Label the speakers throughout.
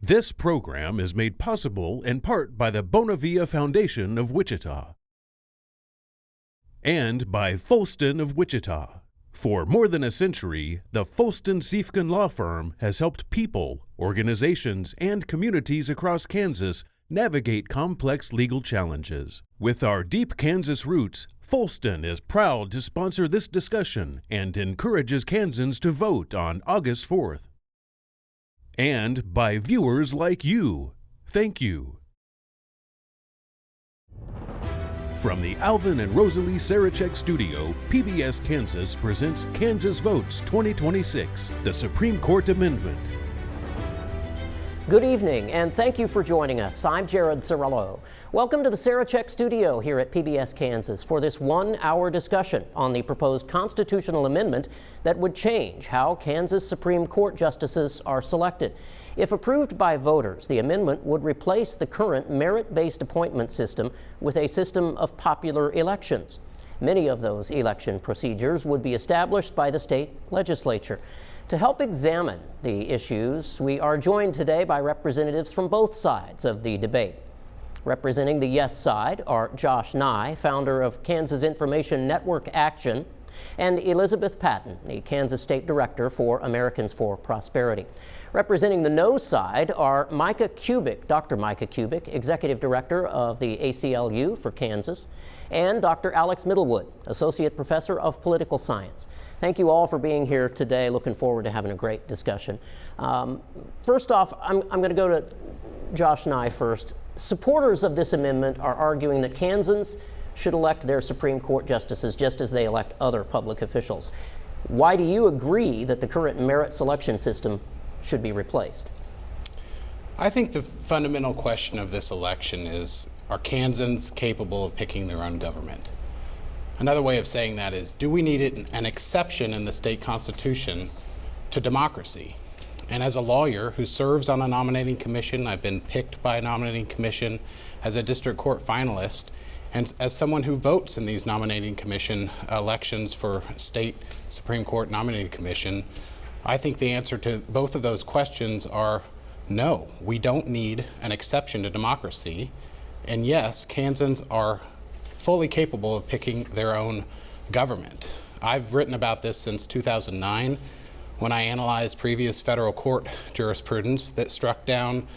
Speaker 1: This program is made possible in part by the Bona Via Foundation of Wichita and by Folston of Wichita. For more than a century, the Folston-Siefken law firm has helped people, organizations, and communities across Kansas navigate complex legal challenges. With our deep Kansas roots, Folston is proud to sponsor this discussion and encourages Kansans to vote on August 4th. And by viewers like you. Thank you. From the Alvin and Rosalie Sarachek studio, PBS Kansas presents Kansas Votes 2026, the Supreme Court Amendment.
Speaker 2: Good evening, and thank you for joining us. I'm Jared Cerullo. Welcome to the Sarachek studio here at PBS Kansas for this one-hour discussion on the proposed constitutional amendment that would change how Kansas Supreme Court justices are selected. If approved by voters, the amendment would replace the current merit-based appointment system with a system of popular elections. Many of those election procedures would be established by the state legislature. To help examine the issues, we are joined today by representatives from both sides of the debate. Representing the yes side are Josh Nye, founder of Kansas Information Network Action, and Elizabeth Patton, the Kansas State Director for Americans for Prosperity. Representing the no side are Micah Kubik, Dr. Micah Kubik, Executive Director of the ACLU for Kansas, and Dr. Alex Middlewood, Associate Professor of Political Science. Thank you all for being here today. Looking forward to having a great discussion. First off, I'm going to go to Josh Nye first. Supporters of this amendment are arguing that Kansans should elect their Supreme Court justices just as they elect other public officials. Why do you agree that the current merit selection system should be replaced?
Speaker 3: I think the fundamental question of this election is, are Kansans capable of picking their own government? Another way of saying that is, do we need an exception in the state constitution to democracy? And as a lawyer who serves on a nominating commission, I've been picked by a nominating commission as a district court finalist, and as someone who votes in these nominating commission elections for state Supreme Court nominating commission, I think the answer to both of those questions are no, we don't need an exception to democracy. And yes, Kansans are fully capable of picking their own government. I've written about this since 2009 when I analyzed previous federal court jurisprudence that struck down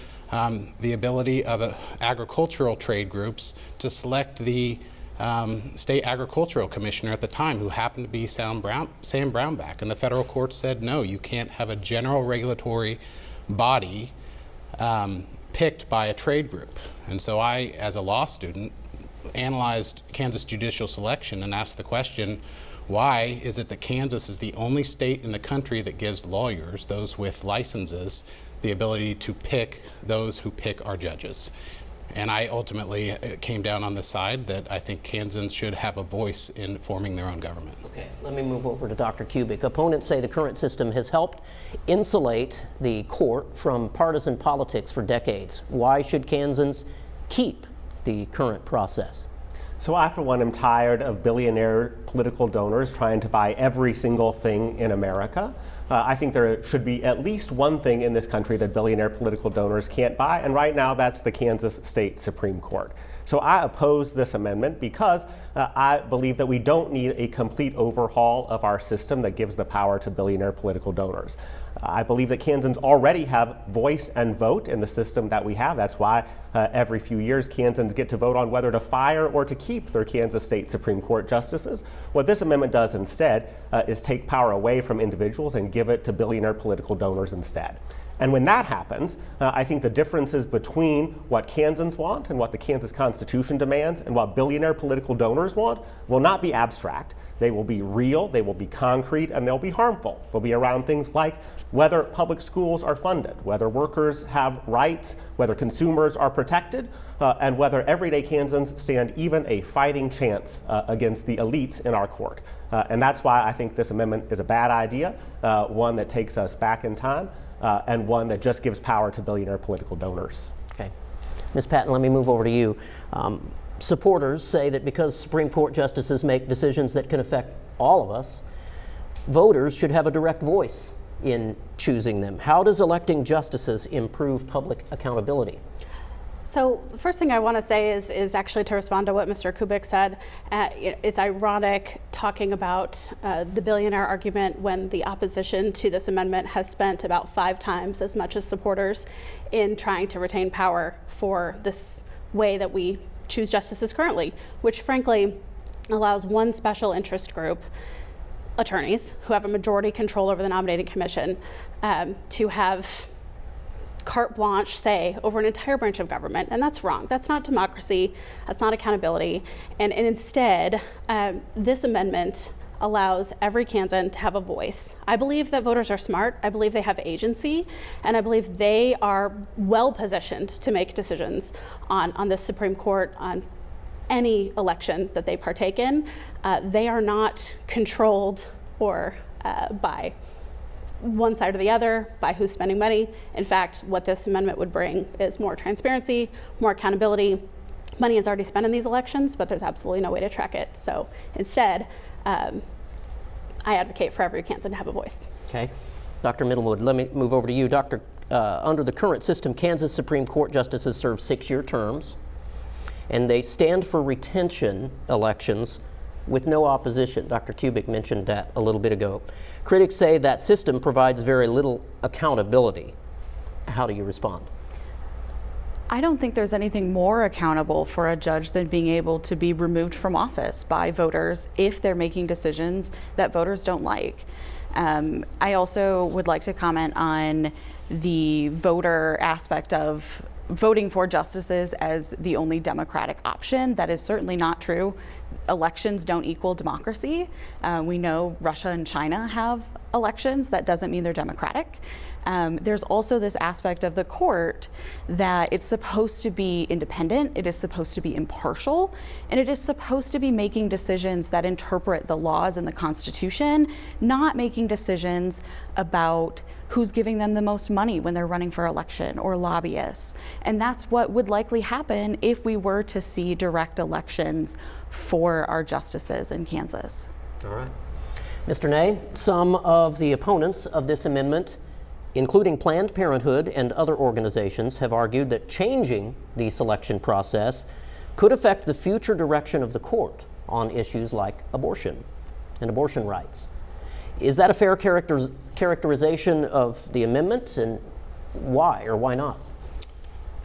Speaker 3: the ability of agricultural trade groups to select the state agricultural commissioner at the time, who happened to be Sam Brownback. And the federal court said, no, you can't have a general regulatory body picked by a trade group. And so I, as a law student, analyzed Kansas judicial selection and asked the question, why is it that Kansas is the only state in the country that gives lawyers, those with licenses, the ability to pick those who pick our judges? And I ultimately came down on the side that I think Kansans should have a voice in forming their own government.
Speaker 2: Okay, let me move over to Dr. Kubik. Opponents say the current system has helped insulate the court from partisan politics for decades. Why should Kansans keep the current process?
Speaker 4: So I, for one, am tired of billionaire political donors trying to buy every single thing in America. I think there should be at least one thing in this country that billionaire political donors can't buy, and right now that's the Kansas State Supreme Court. So I oppose this amendment because I believe that we don't need a complete overhaul of our system that gives the power to billionaire political donors. I believe that Kansans already have voice and vote in the system that we have. That's why every few years Kansans get to vote on whether to fire or to keep their Kansas State Supreme Court justices. What this amendment does instead is take power away from individuals and give it to billionaire political donors instead. And when that happens, I think the differences between what Kansans want and what the Kansas Constitution demands and what billionaire political donors want will not be abstract. They will be real, they will be concrete, and they'll be harmful. They'll be around things like whether public schools are funded, whether workers have rights, whether consumers are protected, and whether everyday Kansans stand even a fighting chance against the elites in our court. And that's why I think this amendment is a bad idea, one that takes us back in time, and one that just gives power to billionaire political donors.
Speaker 2: Okay. Ms. Patton, let me move over to you. Supporters say that because Supreme Court justices make decisions that can affect all of us, voters should have a direct voice in choosing them. How does electing justices improve public accountability?
Speaker 5: So the first thing I want to say is actually to respond to what Mr. Kubik said. It's ironic talking about the billionaire argument when the opposition to this amendment has spent about 5 times as much as supporters in trying to retain power for this way that we choose justices currently, which frankly allows one special interest group, attorneys, who have a majority control over the nominating commission, to have carte blanche say over an entire branch of government, and that's wrong. That's not democracy, that's not accountability, and instead, this amendment allows every Kansan to have a voice. I believe that voters are smart, I believe they have agency, and I believe they are well positioned to make decisions on this Supreme Court, on any election that they partake in. They are not controlled or by one side or the other, by who's spending money. In fact, what this amendment would bring is more transparency, more accountability. Money is already spent in these elections, but there's absolutely no way to track it. So instead, I advocate for every Kansan to have a voice.
Speaker 2: Okay. Dr. Middlewood, let me move over to you. Doctor, under the current system, Kansas Supreme Court justices serve 6-year terms, and they stand for retention elections with no opposition. Dr. Kubik mentioned that a little bit ago. Critics say that system provides very little accountability. How do you respond?
Speaker 6: I don't think there's anything more accountable for a judge than being able to be removed from office by voters if they're making decisions that voters don't like. I also would like to comment on the voter aspect of voting for justices as the only democratic option. That is certainly not true. Elections don't equal democracy. We know Russia and China have elections. That doesn't mean they're democratic. There's also this aspect of the court that it's supposed to be independent, it is supposed to be impartial, and it is supposed to be making decisions that interpret the laws and the Constitution, not making decisions about who's giving them the most money when they're running for election or lobbyists. And that's what would likely happen if we were to see direct elections for our justices in Kansas.
Speaker 2: All right. Mr. Ney, some of the opponents of this amendment, including Planned Parenthood and other organizations, have argued that changing the selection process could affect the future direction of the court on issues like abortion and abortion rights. Is that a fair characterization of the amendment, and why or why not?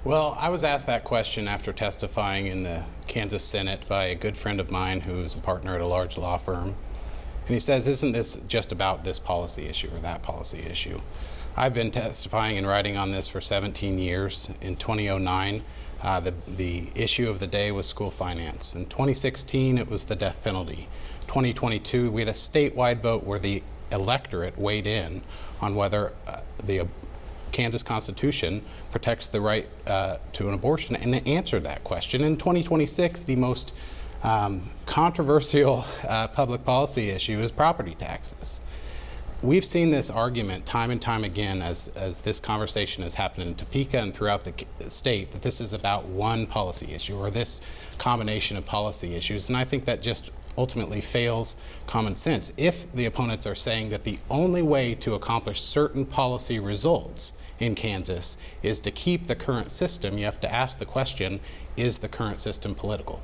Speaker 3: Well, I was asked that question after testifying in the Kansas Senate by a good friend of mine who's a partner at a large law firm. And he says, isn't this just about this policy issue or that policy issue? I've been testifying and writing on this for 17 years. In 2009, the issue of the day was school finance. In 2016, it was the death penalty. 2022, we had a statewide vote where the electorate weighed in on whether the Kansas Constitution protects the right to an abortion, and it answered that question. In 2026, the most controversial public policy issue is property taxes. We've seen this argument time and time again as this conversation has happened in Topeka and throughout the state, that this is about one policy issue or this combination of policy issues, and I think that just ultimately fails common sense. If the opponents are saying that the only way to accomplish certain policy results in Kansas is to keep the current system, you have to ask the question, is the current system political?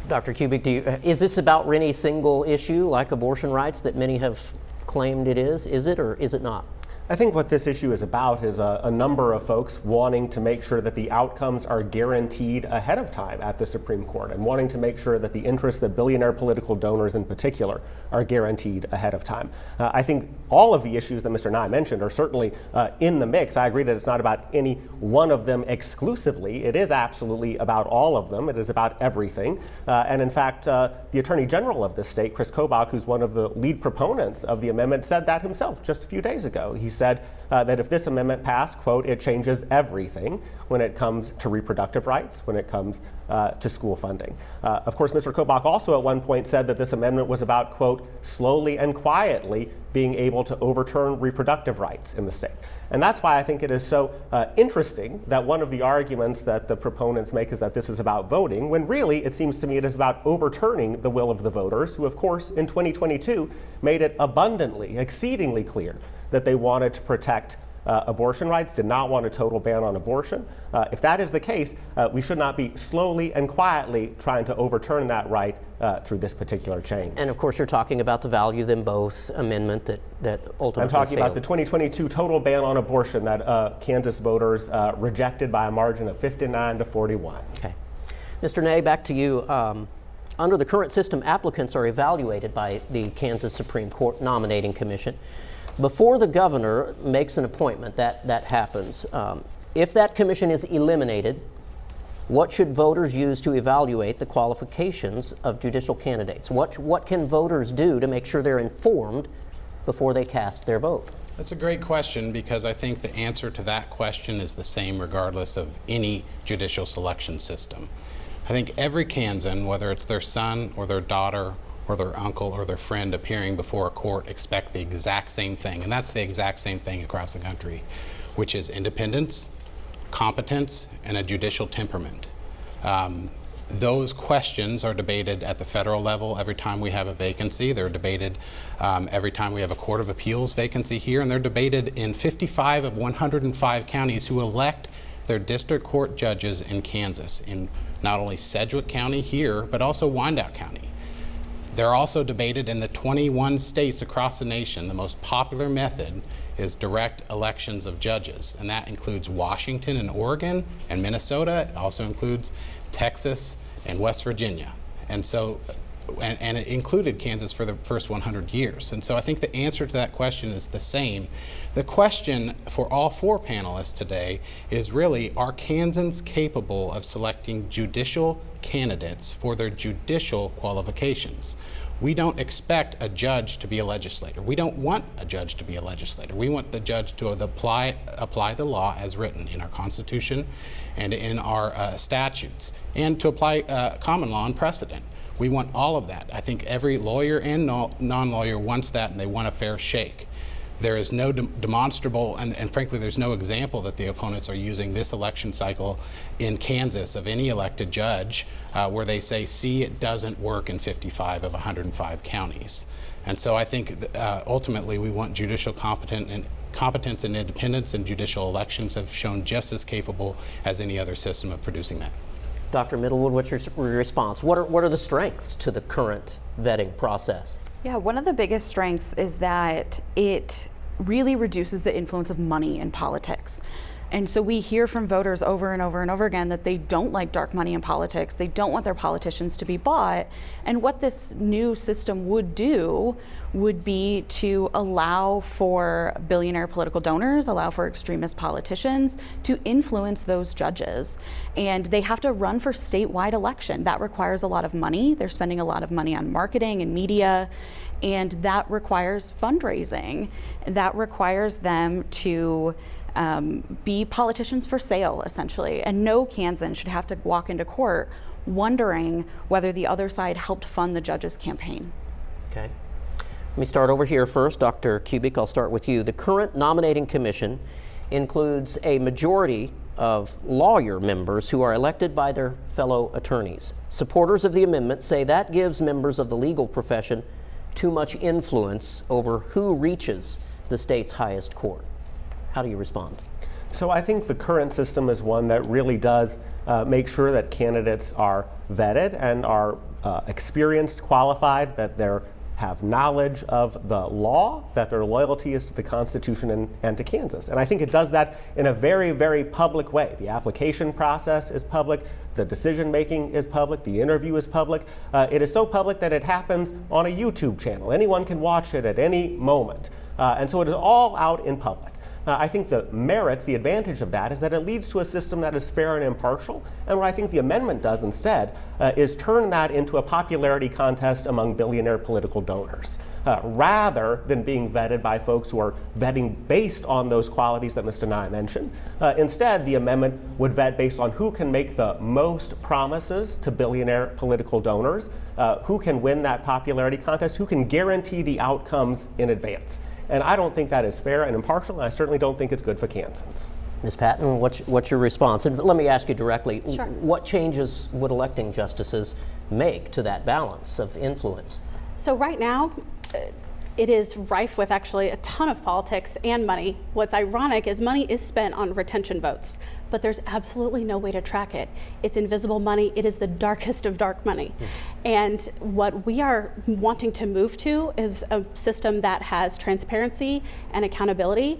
Speaker 2: Dr. Kubik, is this about any single issue like abortion rights that many have claimed it is? Is it or is it not?
Speaker 4: I think what this issue is about is a number of folks wanting to make sure that the outcomes are guaranteed ahead of time at the Supreme Court, and wanting to make sure that the interests of billionaire political donors in particular are guaranteed ahead of time. I think all of the issues that Mr. Nye mentioned are certainly in the mix. I agree that it's not about any one of them exclusively. It is absolutely about all of them. It is about everything. And in fact, the Attorney General of this state, Chris Kobach, who's one of the lead proponents of the amendment, said that himself just a few days ago. He said that if this amendment passed, quote, it changes everything when it comes to reproductive rights, when it comes to school funding. Of course, Mr. Kobach also at one point said that this amendment was about, quote, slowly and quietly being able to overturn reproductive rights in the state. And that's why I think it is so interesting that one of the arguments that the proponents make is that this is about voting, when really it seems to me it is about overturning the will of the voters, who of course in 2022 made it abundantly, exceedingly clear that they wanted to protect abortion rights, did not want a total ban on abortion. If that is the case, we should not be slowly and quietly trying to overturn that right through this particular change.
Speaker 2: And of course, you're talking about the value them both amendment that ultimately
Speaker 4: I'm talking
Speaker 2: failed.
Speaker 4: about the 2022 total ban on abortion that Kansas voters rejected by a margin of 59 to 41.
Speaker 2: Okay. Mr. Ney, back to you. Under the current system, applicants are evaluated by the Kansas Supreme Court Nominating Commission. Before the governor makes an appointment, that happens. If that commission is eliminated, what should voters use to evaluate the qualifications of judicial candidates? What can voters do to make sure they're informed before they cast their vote?
Speaker 3: That's a great question, because I think the answer to that question is the same regardless of any judicial selection system. I think every Kansan, whether it's their son or their daughter or their uncle or their friend appearing before a court, expect the exact same thing. And that's the exact same thing across the country, which is independence, competence, and a judicial temperament. Those questions are debated at the federal level every time we have a vacancy. They're debated every time we have a Court of Appeals vacancy here, and they're debated in 55 of 105 counties who elect their district court judges in Kansas, in not only Sedgwick County here, but also Wyandotte County. They're also debated in the 21 states across the nation. The most popular method is direct elections of judges, and that includes Washington and Oregon and Minnesota. It also includes Texas and West Virginia. And so, and it included Kansas for the first 100 years. And so I think the answer to that question is the same. The question for all four panelists today is really, are Kansans capable of selecting judicial candidates for their judicial qualifications? We don't expect a judge to be a legislator. We don't want a judge to be a legislator. We want the judge to apply the law as written in our Constitution and in our statutes, and to apply common law and precedent. We want all of that. I think every lawyer and non-lawyer wants that, and they want a fair shake. There is no demonstrable, and frankly, there's no example that the opponents are using this election cycle in Kansas of any elected judge where they say, see, it doesn't work in 55 of 105 counties. And so I think ultimately we want judicial competence and independence, and judicial elections have shown just as capable as any other system of producing that.
Speaker 2: Dr. Middlewood, what's your response? What are the strengths to the current vetting process?
Speaker 6: Yeah, one of the biggest strengths is that it really reduces the influence of money in politics. And so we hear from voters over and over and over again that they don't like dark money in politics. They don't want their politicians to be bought. And what this new system would do would be to allow for billionaire political donors, allow for extremist politicians to influence those judges. And they have to run for statewide election. That requires a lot of money. They're spending a lot of money on marketing and media. And that requires fundraising. That requires them to be politicians for sale, essentially. And no Kansan should have to walk into court wondering whether the other side helped fund the judge's campaign.
Speaker 2: Okay. Let me start over here first. Dr. Kubik, I'll start with you. The current nominating commission includes a majority of lawyer members who are elected by their fellow attorneys. Supporters of the amendment say that gives members of the legal profession too much influence over who reaches the state's highest court. How do you respond?
Speaker 4: So I think the current system is one that really does make sure that candidates are vetted and are experienced, qualified, that they have knowledge of the law, that their loyalty is to the Constitution and to Kansas. And I think it does that in a very, very public way. The application process is public, the decision making is public, the interview is public. It is so public that it happens on a YouTube channel. Anyone can watch it at any moment. And so it is all out in public. I think the merits, the advantage of that is that it leads to a system that is fair and impartial. And what I think the amendment does instead is turn that into a popularity contest among billionaire political donors. rather than being vetted by folks who are vetting based on those qualities that Ms. Denai mentioned. Instead, the amendment would vet based on who can make the most promises to billionaire political donors, who can win that popularity contest, who can guarantee the outcomes in advance. And I don't think that is fair and impartial, and I certainly don't think it's good for Kansans.
Speaker 2: Ms. Patton, what's your response? And let me ask you directly,
Speaker 5: Sure.
Speaker 2: What changes would electing justices make to that balance of influence?
Speaker 5: So right now, it is rife with actually a ton of politics and money. What's ironic is money is spent on retention votes, but there's absolutely no way to track it. It's invisible money. It is the darkest of dark money. And what we are wanting to move to is a system that has transparency and accountability.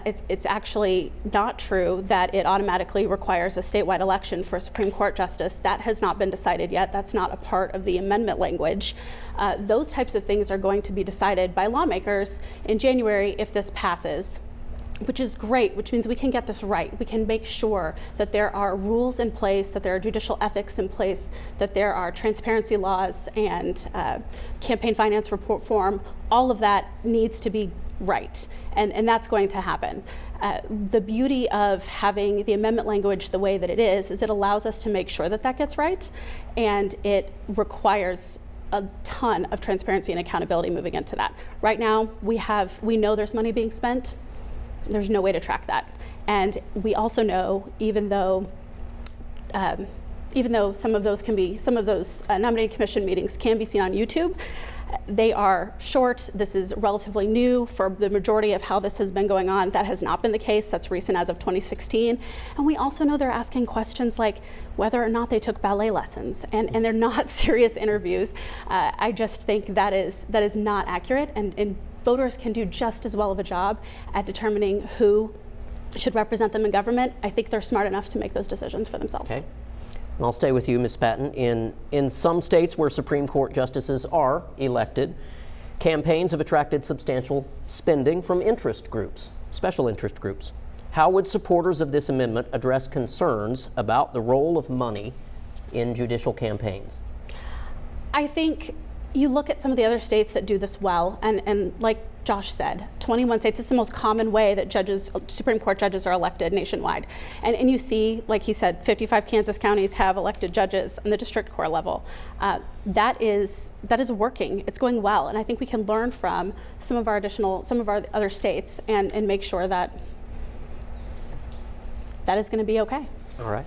Speaker 5: It's actually not true that it automatically requires a statewide election for a Supreme Court justice. That has not been decided yet. That's not a part of the amendment language. Those types of things are going to be decided by lawmakers in January if this passes, which is great, which means we can get this right. We can make sure that there are rules in place, that there are judicial ethics in place, that there are transparency laws and campaign finance reform. All of that needs to be right, and that's going to happen. The beauty of having the amendment language the way that it is it allows us to make sure that that gets right, and it requires a ton of transparency and accountability moving into that. Right now, we know there's money being spent. There's no way to track that. And we also know, even though some of those nominating commission meetings can be seen on YouTube, they are short. This is relatively new for the majority of how this has been going on. That has not been the case. That's recent as of 2016. And we also know they're asking questions like whether or not they took ballet lessons, and they're not serious interviews. I just think that is not accurate, and voters can do just as well of a job at determining who should represent them in government. I think they're smart enough to make those decisions for themselves.
Speaker 2: Okay. And I'll stay with you, Ms. Patton. In some states where Supreme Court justices are elected, campaigns have attracted substantial spending from interest groups, special interest groups. How would supporters of this amendment address concerns about the role of money in judicial campaigns?
Speaker 5: I think you look at some of the other states that do this well, and like Josh said, 21 states, it's the most common way that Supreme Court judges are elected nationwide. And you see, like he said, 55 Kansas counties have elected judges on the district court level. That is working. It's going well. And I think we can learn from some of our other states and make sure that that is going to be okay.
Speaker 2: All right.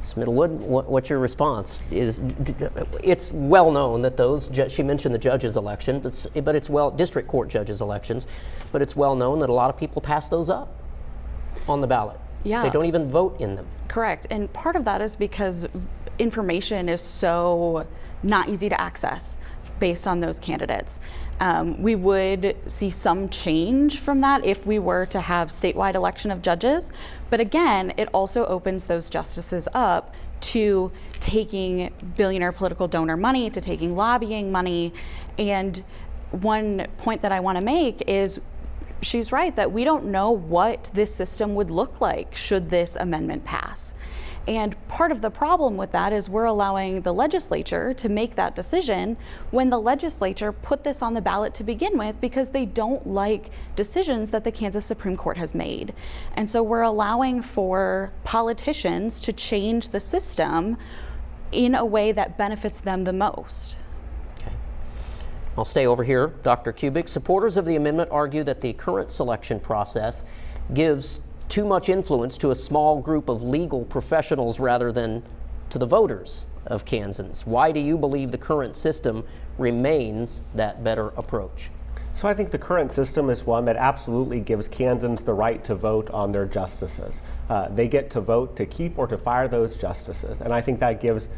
Speaker 2: Ms. Middlewood, what's your response? It's well known that she mentioned the judges' election, but it's district court judges' elections, but it's well known that a lot of people pass those up on the ballot.
Speaker 6: Yeah.
Speaker 2: They don't even vote in them.
Speaker 6: Correct. And part of that is because information is so not easy to access based on those candidates. We would see some change from that if we were to have statewide election of judges. But again, it also opens those justices up to taking billionaire political donor money, to taking lobbying money. And one point that I want to make is she's right that we don't know what this system would look like should this amendment pass. And part of the problem with that is we're allowing the legislature to make that decision when the legislature put this on the ballot to begin with because they don't like decisions that the Kansas Supreme Court has made. And so we're allowing for politicians to change the system in a way that benefits them the most.
Speaker 2: Okay. I'll stay over here. Dr. Kubik, supporters of the amendment argue that the current selection process gives too much influence to a small group of legal professionals rather than to the voters of Kansans. Why do you believe the current system remains that better approach?
Speaker 4: So I think the current system is one that absolutely gives Kansans the right to vote on their justices. They get to vote to keep or to fire those justices, and I think that gives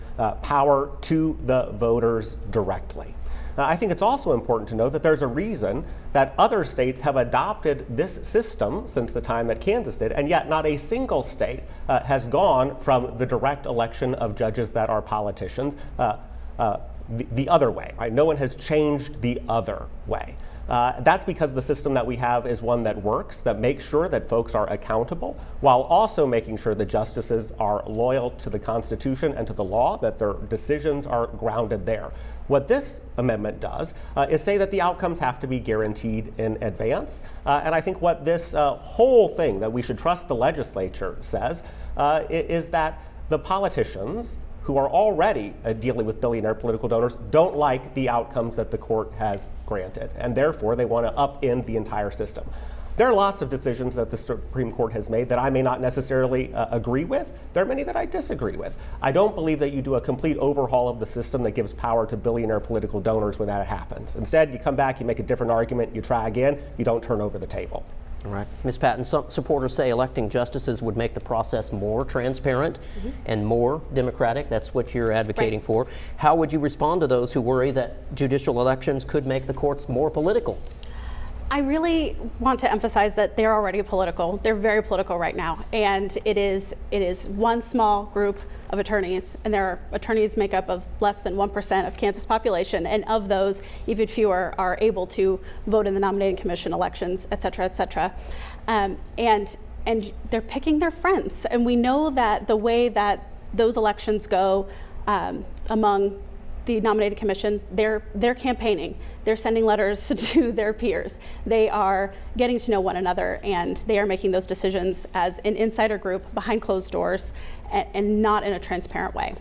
Speaker 4: power to the voters directly. I think it's also important to note that there's a reason that other states have adopted this system since the time that Kansas did, and yet not a single state has gone from the direct election of judges that are politicians the other way. Right? No one has changed the other way. That's because the system that we have is one that works, that makes sure that folks are accountable, while also making sure the justices are loyal to the Constitution and to the law, that their decisions are grounded there. What this amendment does is say that the outcomes have to be guaranteed in advance. And I think what this whole thing, that we should trust the legislature, says is that the politicians who are already dealing with billionaire political donors don't like the outcomes that the court has granted, and therefore they want to upend the entire system. There are lots of decisions that the Supreme Court has made that I may not necessarily agree with. There are many that I disagree with. I don't believe that you do a complete overhaul of the system that gives power to billionaire political donors when that happens. Instead, you come back, you make a different argument, you try again, you don't turn over the table.
Speaker 2: All right. Ms. Patton, some supporters say electing justices would make the process more transparent and more democratic. That's what you're advocating for. How would you respond to those who worry that judicial elections could make the courts more political?
Speaker 5: I really want to emphasize that they're already political. They're very political right now, and it is one small group of attorneys, and their attorneys make up of less than 1% of Kansas population, and of those, even fewer are able to vote in the nominating commission elections, et cetera, et cetera. And they're picking their friends, and we know that the way that those elections go among the nominating commission, they're campaigning. They're sending letters to their peers. They are getting to know one another, and they are making those decisions as an insider group behind closed doors and not in a transparent way.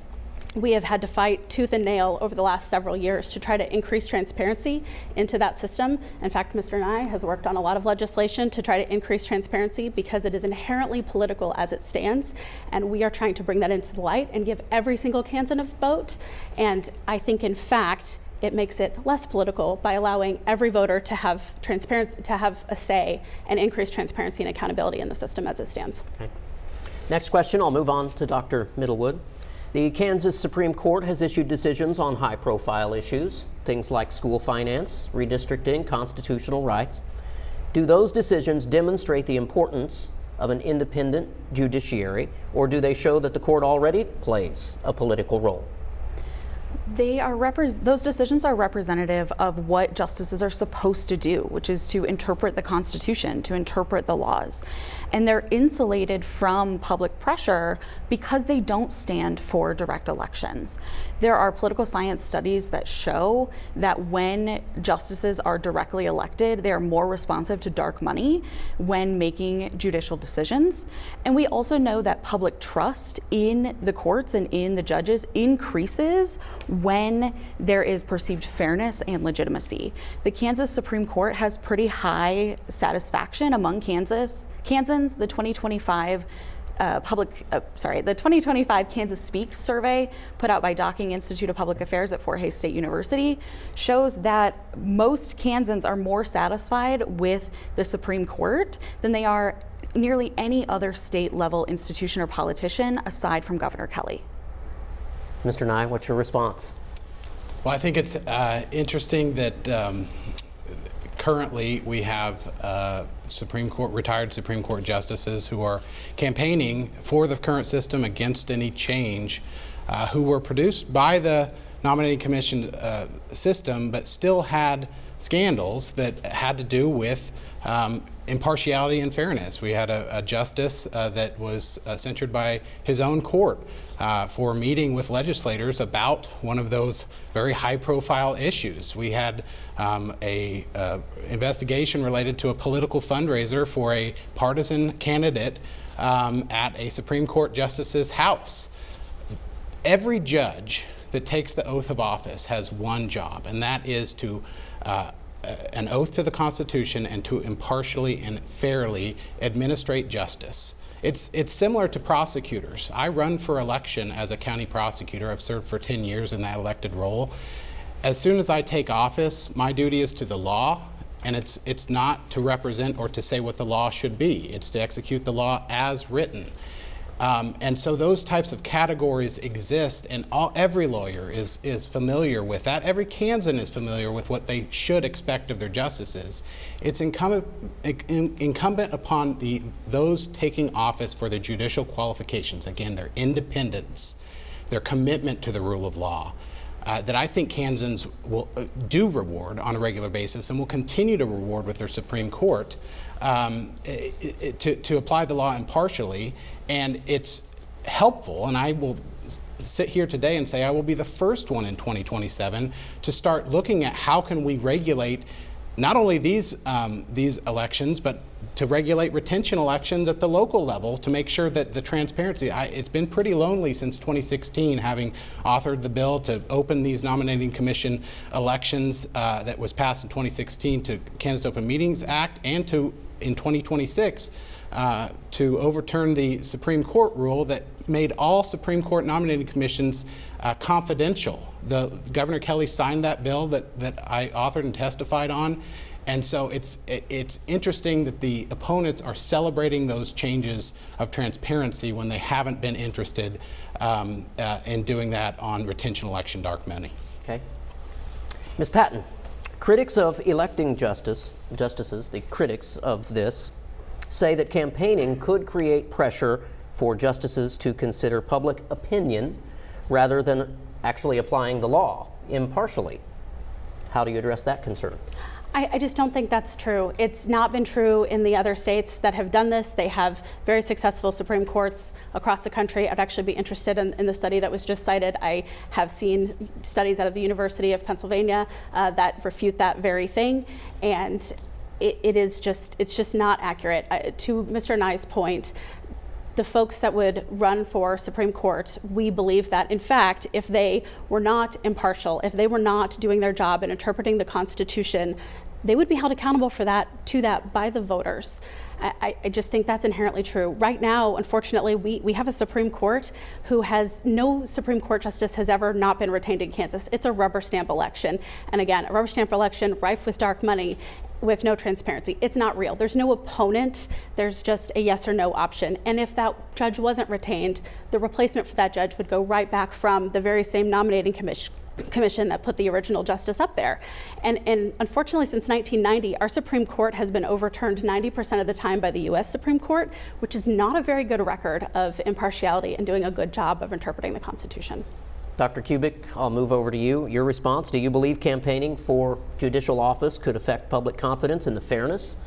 Speaker 5: We have had to fight tooth and nail over the last several years to try to increase transparency into that system. In fact, Mr. Nye has worked on a lot of legislation to try to increase transparency because it is inherently political as it stands, and we are trying to bring that into the light and give every single Kansan a vote. And I think, in fact, it makes it less political by allowing every voter to have transparency, to have a say, and increase transparency and accountability in the system as it stands.
Speaker 2: Okay. Next question, I'll move on to Dr. Middlewood. The Kansas Supreme Court has issued decisions on high-profile issues, things like school finance, redistricting, constitutional rights. Do those decisions demonstrate the importance of an independent judiciary, or do they show that the court already plays a political role?
Speaker 6: Those decisions are representative of what justices are supposed to do, which is to interpret the Constitution, to interpret the laws. And they're insulated from public pressure because they don't stand for direct elections. There are political science studies that show that when justices are directly elected, they are more responsive to dark money when making judicial decisions. And we also know that public trust in the courts and in the judges increases when there is perceived fairness and legitimacy. The Kansas Supreme Court has pretty high satisfaction among Kansans. The 2025 the 2025 Kansas Speaks survey put out by Docking Institute of Public Affairs at Fort Hays State University shows that most Kansans are more satisfied with the Supreme Court than they are nearly any other state level institution or politician aside from Governor Kelly.
Speaker 2: Mr. Nye, what's your response?
Speaker 3: Well, I think it's interesting that currently we have retired Supreme Court justices who are campaigning for the current system against any change, who were produced by the nominating commission system, but still had scandals that had to do with impartiality and fairness. We had a justice that was censured by his own court for meeting with legislators about one of those very high-profile issues. We had a investigation related to a political fundraiser for a partisan candidate at a Supreme Court justice's house. Every judge that takes the oath of office has one job, and that is to an oath to the Constitution and to impartially and fairly administrate justice. It's similar to prosecutors. I run for election as a county prosecutor. I've served for 10 years in that elected role. As soon as I take office, my duty is to the law, and it's not to represent or to say what the law should be. It's to execute the law as written. And so those types of categories exist, and every lawyer is familiar with that. Every Kansan is familiar with what they should expect of their justices. It's incumbent upon those taking office for their judicial qualifications, again, their independence, their commitment to the rule of law, that I think Kansans will do reward on a regular basis and will continue to reward with their Supreme Court to apply the law impartially. And it's helpful, and I will sit here today and say I will be the first one in 2027 to start looking at how can we regulate not only these elections, but to regulate retention elections at the local level to make sure that the transparency. It's been pretty lonely since 2016, having authored the bill to open these nominating commission elections that was passed in 2016 to Kansas Open Meetings Act, and to in 2026 to overturn the Supreme Court rule that made all Supreme Court nominating commissions confidential. Governor Kelly signed that bill that I authored and testified on. And so it's interesting that the opponents are celebrating those changes of transparency when they haven't been interested in doing that on retention election dark money.
Speaker 2: Okay. Ms. Patton, critics of electing justices, the critics of this, say that campaigning could create pressure for justices to consider public opinion rather than actually applying the law impartially. How do you address that concern?
Speaker 5: I just don't think that's true. It's not been true in the other states that have done this. They have very successful Supreme Courts across the country. I'd actually be interested in the study that was just cited. I have seen studies out of the University of Pennsylvania that refute that very thing. And it's just not accurate. To Mr. Nye's point, the folks that would run for Supreme Court, we believe that, in fact, if they were not impartial, if they were not doing their job in interpreting the Constitution, they would be held accountable for that, by the voters. I just think that's inherently true. Right now, unfortunately, we have a Supreme Court who no Supreme Court justice has ever not been retained in Kansas. It's a rubber stamp election. And again, a rubber stamp election rife with dark money, with no transparency. It's not real. There's no opponent. There's just a yes or no option. And if that judge wasn't retained, the replacement for that judge would go right back from the very same nominating commission that put the original justice up there. And unfortunately, since 1990, our Supreme Court has been overturned 90% of the time by the U.S. Supreme Court, which is not a very good record of impartiality and doing a good job of interpreting the Constitution.
Speaker 2: Dr. Kubik, I'll move over to you. Your response: do you believe campaigning for judicial office could affect public confidence in the fairness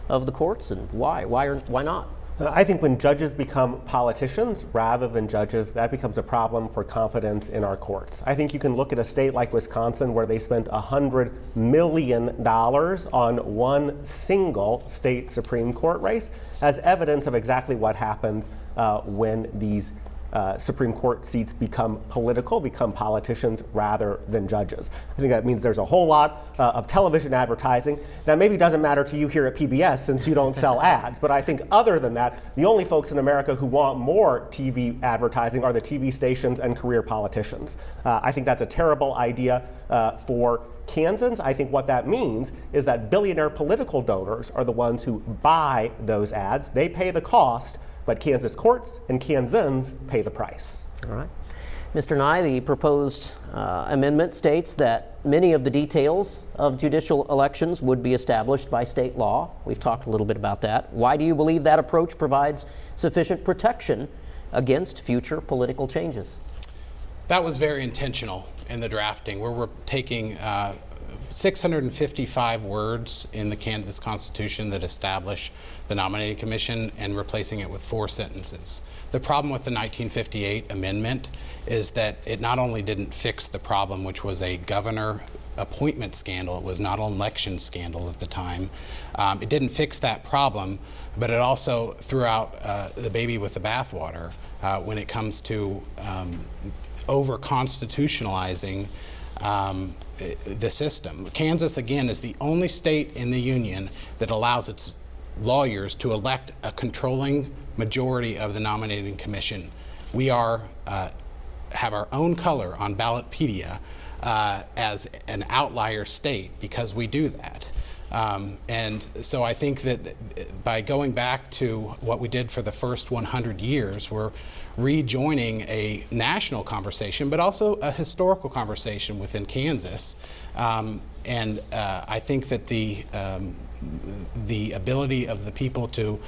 Speaker 2: of the courts, and why? Why not?
Speaker 4: I think when judges become politicians rather than judges, that becomes a problem for confidence in our courts. I think you can look at a state like Wisconsin where they spent $100 million on one single state Supreme Court race as evidence of exactly what happens when these Supreme Court seats become politicians rather than judges. I think that means there's a whole lot of television advertising that maybe doesn't matter to you here at PBS since you don't sell ads. But I think other than that, the only folks in America who want more TV advertising are the TV stations and career politicians. I think that's a terrible idea for Kansans. I think what that means is that billionaire political donors are the ones who buy those ads. They pay the cost, but Kansas courts and Kansans pay the price.
Speaker 2: All right. Mr. Nye, the proposed amendment states that many of the details of judicial elections would be established by state law. We've talked a little bit about that. Why do you believe that approach provides sufficient protection against future political changes?
Speaker 3: That was very intentional in the drafting, where we're taking 655 words in the Kansas Constitution that establish the nominating commission and replacing it with 4 sentences. The problem with the 1958 amendment is that it not only didn't fix the problem, which was a governor appointment scandal, it was not an election scandal at the time. It didn't fix that problem, but it also threw out the baby with the bathwater when it comes to over-constitutionalizing the system. Kansas, again, is the only state in the union that allows its lawyers to elect a controlling majority of the nominating commission. We have our own color on Ballotpedia as an outlier state because we do that. And so I think that by going back to what we did for the first 100 years, we're rejoining a national conversation, but also a historical conversation within Kansas. And I think that the ability of the people to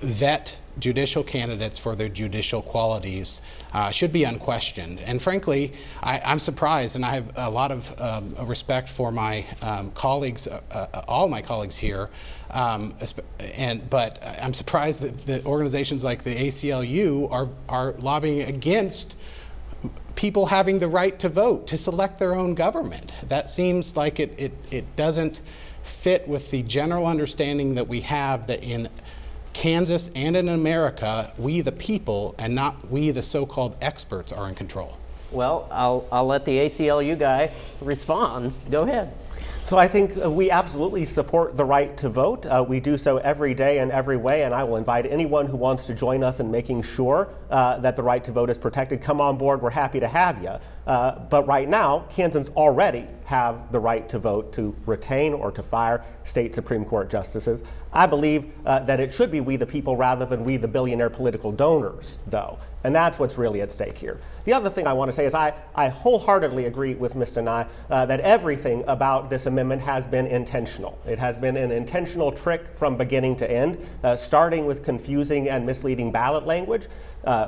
Speaker 3: vet judicial candidates for their judicial qualities should be unquestioned. And frankly, I'm surprised, and I have a lot of respect for my colleagues, all my colleagues here, but I'm surprised that organizations like the ACLU are lobbying against people having the right to vote, to select their own government. That seems like it doesn't fit with the general understanding that we have that in Kansas and in America, we the people and not we the so-called experts are in control.
Speaker 2: Well, I'll let the ACLU guy respond. Go ahead.
Speaker 4: So I think we absolutely support the right to vote. We do so every day in every way, and I will invite anyone who wants to join us in making sure that the right to vote is protected. Come on board, we're happy to have you. But right now, Kansans already have the right to vote to retain or to fire state Supreme Court justices. I believe that it should be we the people rather than we the billionaire political donors, though. And that's what's really at stake here. The other thing I want to say is I wholeheartedly agree with Mr. Nye that everything about this amendment has been intentional. It has been an intentional trick from beginning to end, starting with confusing and misleading ballot language,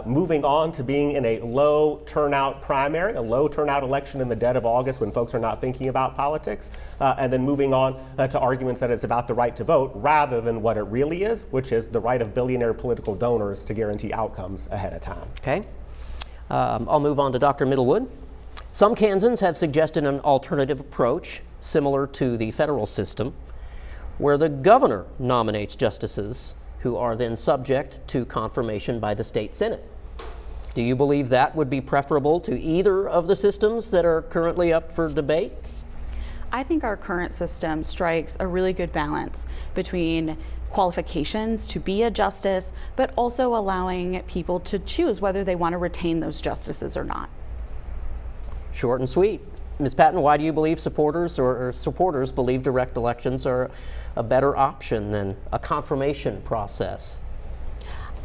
Speaker 4: moving on to being in a low turnout primary, a low turnout election in the dead of August when folks are not thinking about politics, and then moving on to arguments that it's about the right to vote rather than what it really is, which is the right of billionaire political donors to guarantee outcomes ahead of time.
Speaker 2: Okay. I'll move on to Dr. Middlewood. Some Kansans have suggested an alternative approach similar to the federal system, where the governor nominates justices who are then subject to confirmation by the state Senate. Do you believe that would be preferable to either of the systems that are currently up for debate?
Speaker 6: I think our current system strikes a really good balance between qualifications to be a justice, but also allowing people to choose whether they want to retain those justices or not.
Speaker 2: Short and sweet. Ms. Patton, why do you believe supporters believe direct elections are a better option than a confirmation process?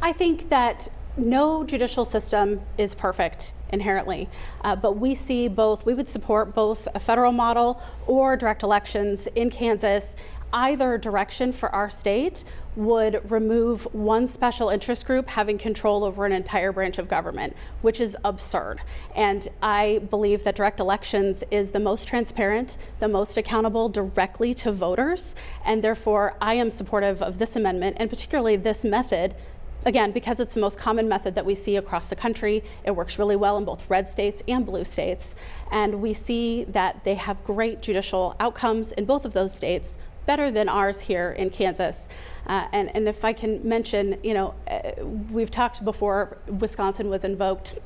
Speaker 5: I think that no judicial system is perfect inherently, but we would support both a federal model or direct elections in Kansas. Either direction for our state would remove one special interest group having control over an entire branch of government, which is absurd. And I believe that direct elections is the most transparent, the most accountable directly to voters, and therefore I am supportive of this amendment, and particularly this method. Again, because it's the most common method that we see across the country. It works really well in both red states and blue states. And we see that they have great judicial outcomes in both of those states, better than ours here in Kansas. And if I can mention, we've talked before, Wisconsin was invoked,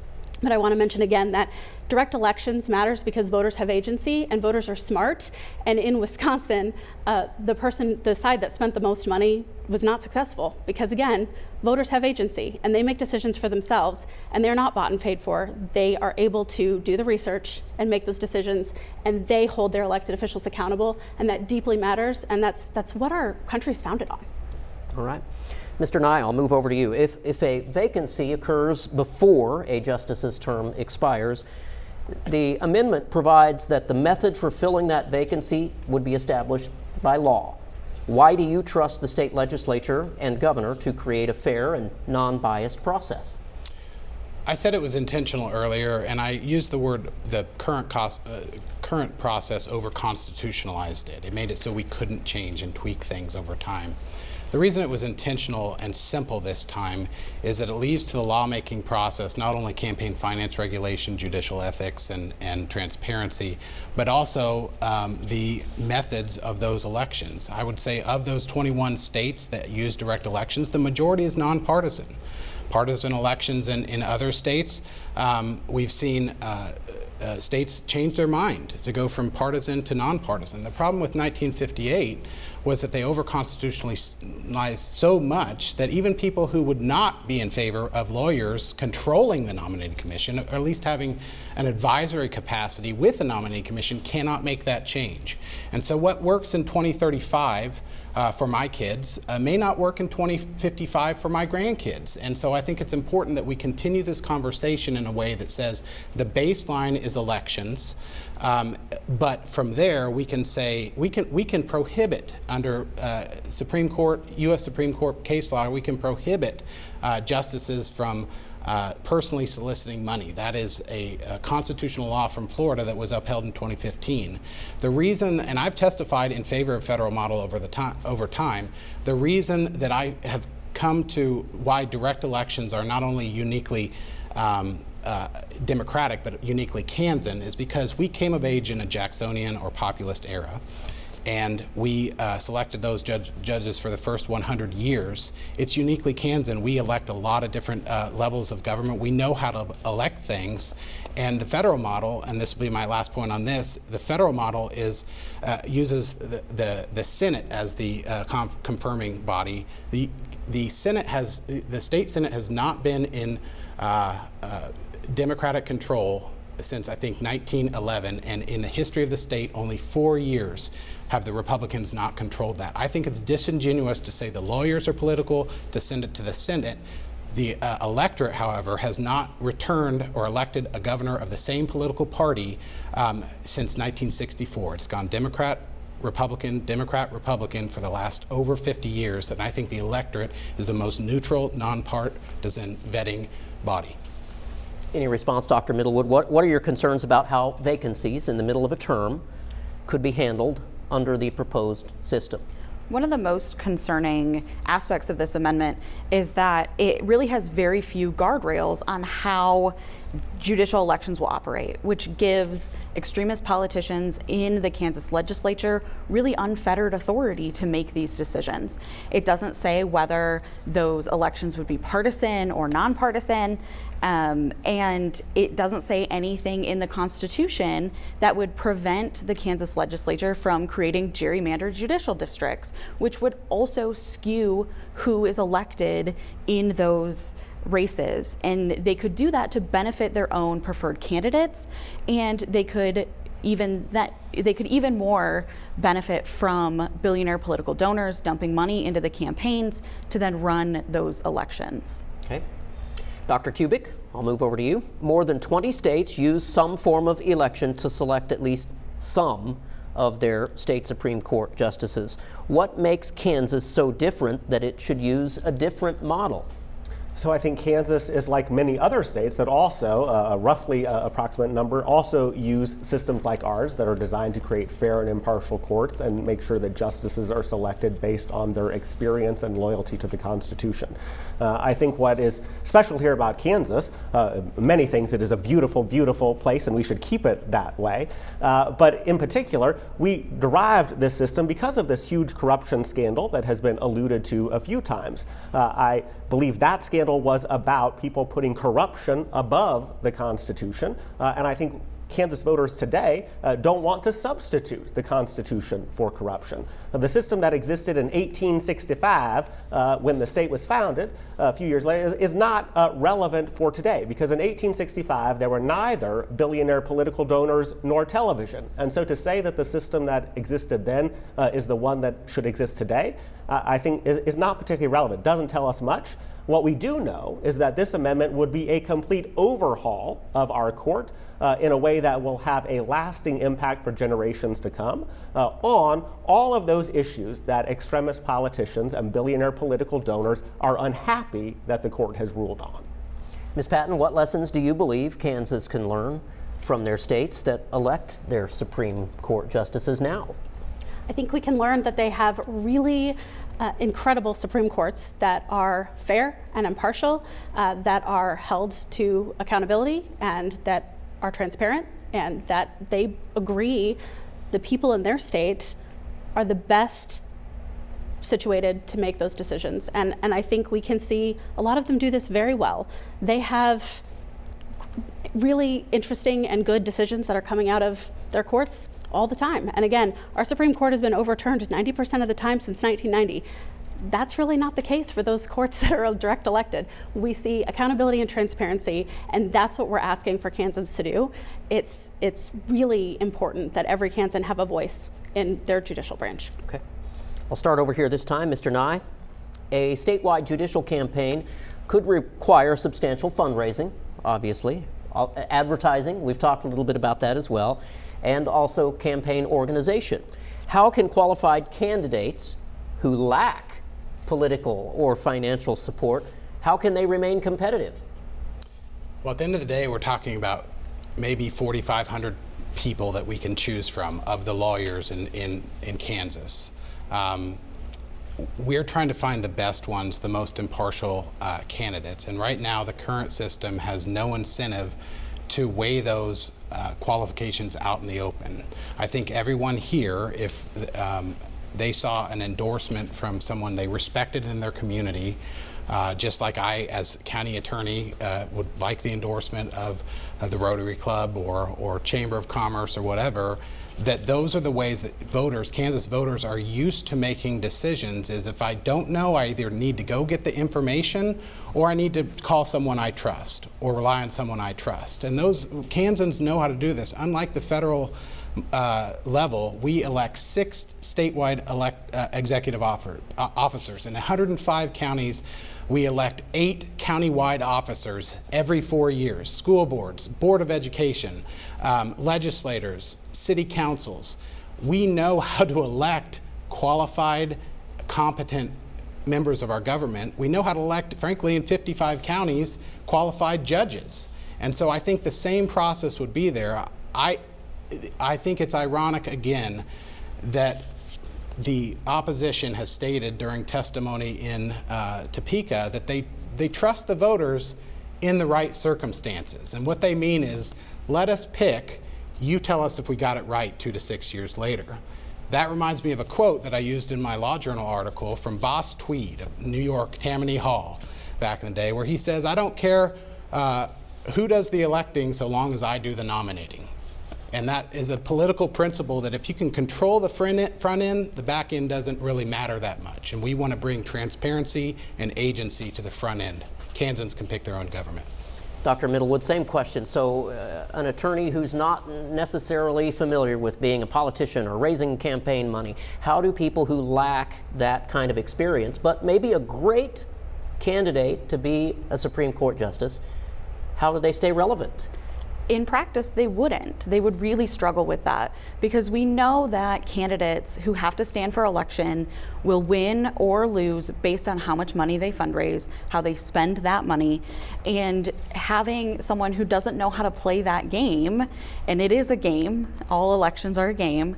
Speaker 5: but I want to mention again that direct elections matters because voters have agency and voters are smart. And in Wisconsin, the side that spent the most money was not successful because, again, voters have agency and they make decisions for themselves and they're not bought and paid for. They are able to do the research and make those decisions, and they hold their elected officials accountable, and that deeply matters, and that's what our country's founded on.
Speaker 2: All right. Mr. Nye, I'll move over to you. If a vacancy occurs before a justice's term expires, the amendment provides that the method for filling that vacancy would be established by law. Why do you trust the state legislature and governor to create a fair and non-biased process?
Speaker 3: I said it was intentional earlier, and I used the word the current process over-constitutionalized it. It made it so we couldn't change and tweak things over time. The reason it was intentional and simple this time is that it leaves to the lawmaking process not only campaign finance regulation, judicial ethics, and transparency, but also the methods of those elections. I would say of those 21 states that use direct elections, the majority is nonpartisan. Partisan elections in other states, we've seen states change their mind to go from partisan to nonpartisan. The problem with 1958 was that they over-constitutionalized so much that even people who would not be in favor of lawyers controlling the nominating commission, or at least having an advisory capacity with the nominating commission, cannot make that change. And so what works in 2035 for my kids may not work in 2055 for my grandkids. And so I think it's important that we continue this conversation in a way that says the baseline is elections, but from there we can say we can prohibit under U.S. Supreme Court case law, we can prohibit justices from personally soliciting money. That is a constitutional law from Florida that was upheld in 2015. The reason, and I've testified in favor of federal model over time, the reason that I have come to why direct elections are not only uniquely democratic but uniquely Kansan is because we came of age in a Jacksonian or populist era. And we selected those judges for the first 100 years. It's uniquely Kansan. We elect a lot of different levels of government. We know how to elect things. And the federal model, and this will be my last point on this, the federal model uses the Senate as the confirming body. The state Senate has not been in Democratic control since I think 1911, and in the history of the state, only 4 years have the Republicans not controlled that. I think it's disingenuous to say the lawyers are political, to send it to the Senate. The electorate, however, has not returned or elected a governor of the same political party since 1964. It's gone Democrat, Republican, Democrat, Republican for the last over 50 years, and I think the electorate is the most neutral, nonpartisan vetting body.
Speaker 2: Any response, Dr. Middlewood? What are your concerns about how vacancies in the middle of a term could be handled under the proposed system?
Speaker 6: One of the most concerning aspects of this amendment is that it really has very few guardrails on how judicial elections will operate, which gives extremist politicians in the Kansas legislature really unfettered authority to make these decisions. It doesn't say whether those elections would be partisan or nonpartisan, and it doesn't say anything in the Constitution that would prevent the Kansas legislature from creating gerrymandered judicial districts, which would also skew who is elected in those races. And they could do that to benefit their own preferred candidates, and they could even more benefit from billionaire political donors dumping money into the campaigns to then run those elections.
Speaker 2: Okay. Dr. Kubik, I'll move over to you. More than 20 states use some form of election to select at least some of their state Supreme Court justices. What makes Kansas so different that it should use a different model?
Speaker 4: So I think Kansas is like many other states that also, a roughly approximate number, also use systems like ours that are designed to create fair and impartial courts and make sure that justices are selected based on their experience and loyalty to the Constitution. I think what is special here about Kansas, many things, it is a beautiful, beautiful place and we should keep it that way. But in particular, we derived this system because of this huge corruption scandal that has been alluded to a few times. I believe that scandal was about people putting corruption above the Constitution, and I think Kansas voters today don't want to substitute the Constitution for corruption. The system that existed in 1865 when the state was founded a few years later is not relevant for today, because in 1865 there were neither billionaire political donors nor television. And so to say that the system that existed then is the one that should exist today, I think is not particularly relevant. Doesn't tell us much. What we do know is that this amendment would be a complete overhaul of our court in a way that will have a lasting impact for generations to come on all of those issues that extremist politicians and billionaire political donors are unhappy that the court has ruled on.
Speaker 2: Ms. Patton, what lessons do you believe Kansas can learn from their states that elect their Supreme Court justices now?
Speaker 5: I think we can learn that they have really incredible Supreme Courts that are fair and impartial, that are held to accountability, and that are transparent, and that they agree the people in their state are the best situated to make those decisions. And I think we can see a lot of them do this very well. They have really interesting and good decisions that are coming out of their courts all the time. And again, our Supreme Court has been overturned 90% of the time since 1990. That's really not the case for those courts that are direct elected. We see accountability and transparency, and that's what we're asking for Kansans to do. It's really important that every Kansan have a voice in their judicial branch.
Speaker 2: Okay. I'll start over here this time. Mr. Nye, a statewide judicial campaign could require substantial fundraising, obviously. Advertising, we've talked a little bit about that as well, and also campaign organization. How can qualified candidates who lack political or financial support, how can they remain competitive?
Speaker 3: Well, at the end of the day, we're talking about maybe 4,500 people that we can choose from of the lawyers in Kansas. We're trying to find the best ones, the most impartial candidates. And right now, the current system has no incentive to weigh those qualifications out in the open. I think everyone here, if they saw an endorsement from someone they respected in their community, just like I, as county attorney, would like the endorsement of the Rotary Club or Chamber of Commerce or whatever, that those are the ways that voters, Kansas voters, are used to making decisions. Is if I don't know, I either need to go get the information or I need to call someone I trust or rely on someone I trust. And those Kansans know how to do this. Unlike the federal level, we elect 6 statewide executive officers. In 105 counties, we elect 8 countywide officers every 4 years. School boards, Board of Education, legislators, city councils. We know how to elect qualified, competent members of our government. We know how to elect, frankly, in 55 counties, qualified judges. And so I think the same process would be there. I think it's ironic, again, that the opposition has stated during testimony in Topeka that they trust the voters in the right circumstances. And what they mean is, let us pick, you tell us if we got it right 2 to 6 years later. That reminds me of a quote that I used in my Law Journal article from Boss Tweed of New York Tammany Hall back in the day, where he says, I don't care who does the electing so long as I do the nominating. And that is a political principle that if you can control the front end, the back end doesn't really matter that much. And we want to bring transparency and agency to the front end. Kansans can pick their own government.
Speaker 2: Dr. Middlewood, same question. So an attorney who's not necessarily familiar with being a politician or raising campaign money, how do people who lack that kind of experience, but maybe a great candidate to be a Supreme Court justice, how do they stay relevant?
Speaker 6: In practice, they wouldn't. They would really struggle with that, because we know that candidates who have to stand for election will win or lose based on how much money they fundraise, how they spend that money, and having someone who doesn't know how to play that game, and it is a game, all elections are a game,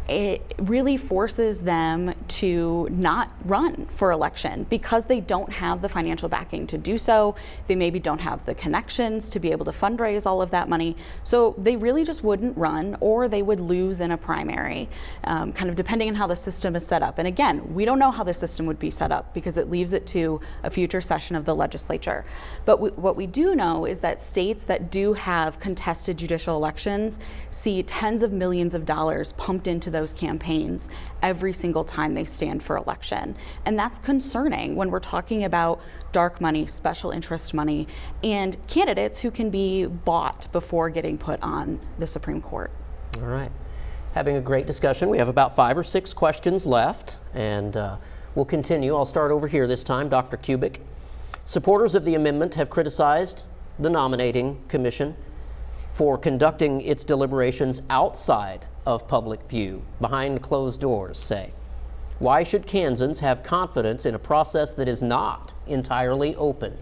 Speaker 6: it really forces them to not run for election because they don't have the financial backing to do so. They maybe don't have the connections to be able to fundraise all of that money. So they really just wouldn't run, or they would lose in a primary, kind of depending on how the system is set up. And again, we don't know how the system would be set up because it leaves it to a future session of the legislature. But what we do know is that states that do have contested judicial elections see tens of millions of dollars pumped into those campaigns every single time they stand for election. And that's concerning when we're talking about dark money, special interest money, and candidates who can be bought before getting put on the Supreme Court.
Speaker 2: All right. Having a great discussion. We have about 5 or 6 questions left, and we'll continue. I'll start over here this time. Dr. Kubik. Supporters of the amendment have criticized the nominating commission for conducting its deliberations outside of public view, behind closed doors, say. Why should Kansans have confidence in a process that is not entirely open?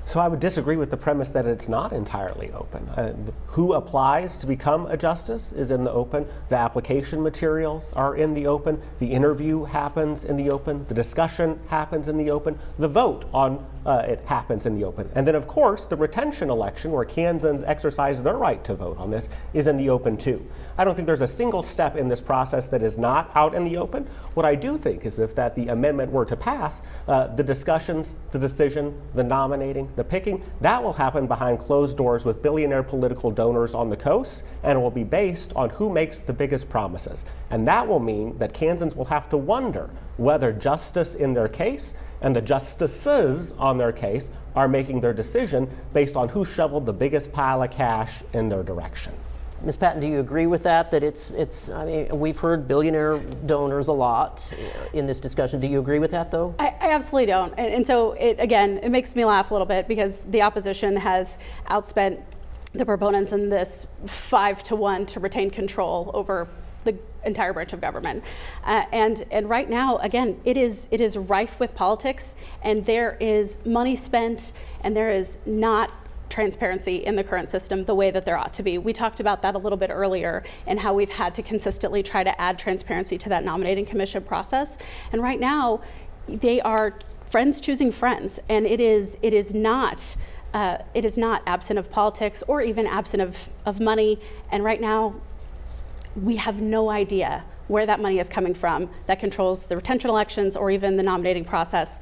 Speaker 4: So I would disagree with the premise that it's not entirely open. Who applies to become a justice is in the open. The application materials are in the open. The interview happens in the open. The discussion happens in the open. The vote on it happens in the open. And then, of course, the retention election, where Kansans exercise their right to vote on this, is in the open too. I don't think there's a single step in this process that is not out in the open. What I do think is if that the amendment were to pass, the discussions, the decision, the nominating, the picking, that will happen behind closed doors with billionaire political donors on the coast, and it will be based on who makes the biggest promises. And that will mean that Kansans will have to wonder whether justice in their case and the justices on their case are making their decision based on who shoveled the biggest pile of cash in their direction.
Speaker 2: Ms. Patton, do you agree with that? That I mean, we've heard billionaire donors a lot in this discussion. Do you agree with that, though?
Speaker 5: I absolutely don't. And so, it makes me laugh a little bit because the opposition has outspent the proponents in this 5-to-1 to retain control over the entire branch of government. And right now, again, it is rife with politics, and there is money spent, and there is not transparency in the current system the way that there ought to be. We talked about that a little bit earlier, and how we've had to consistently try to add transparency to that nominating commission process. And right now, they are friends choosing friends, and it is not absent of politics or even absent of money. And right now, we have no idea where that money is coming from that controls the retention elections or even the nominating process.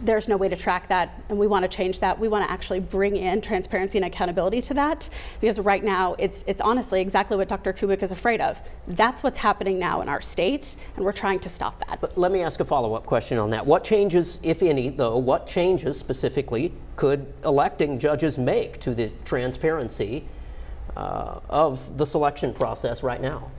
Speaker 5: There's no way to track that, and we want to change that. We want to actually bring in transparency and accountability to that, because right now it's honestly exactly what Dr. Kubik is afraid of. That's what's happening now in our state, and we're trying to stop that.
Speaker 2: But let me ask a follow-up question on that. What changes, if any, though, what changes specifically could electing judges make to the transparency of the selection process right now?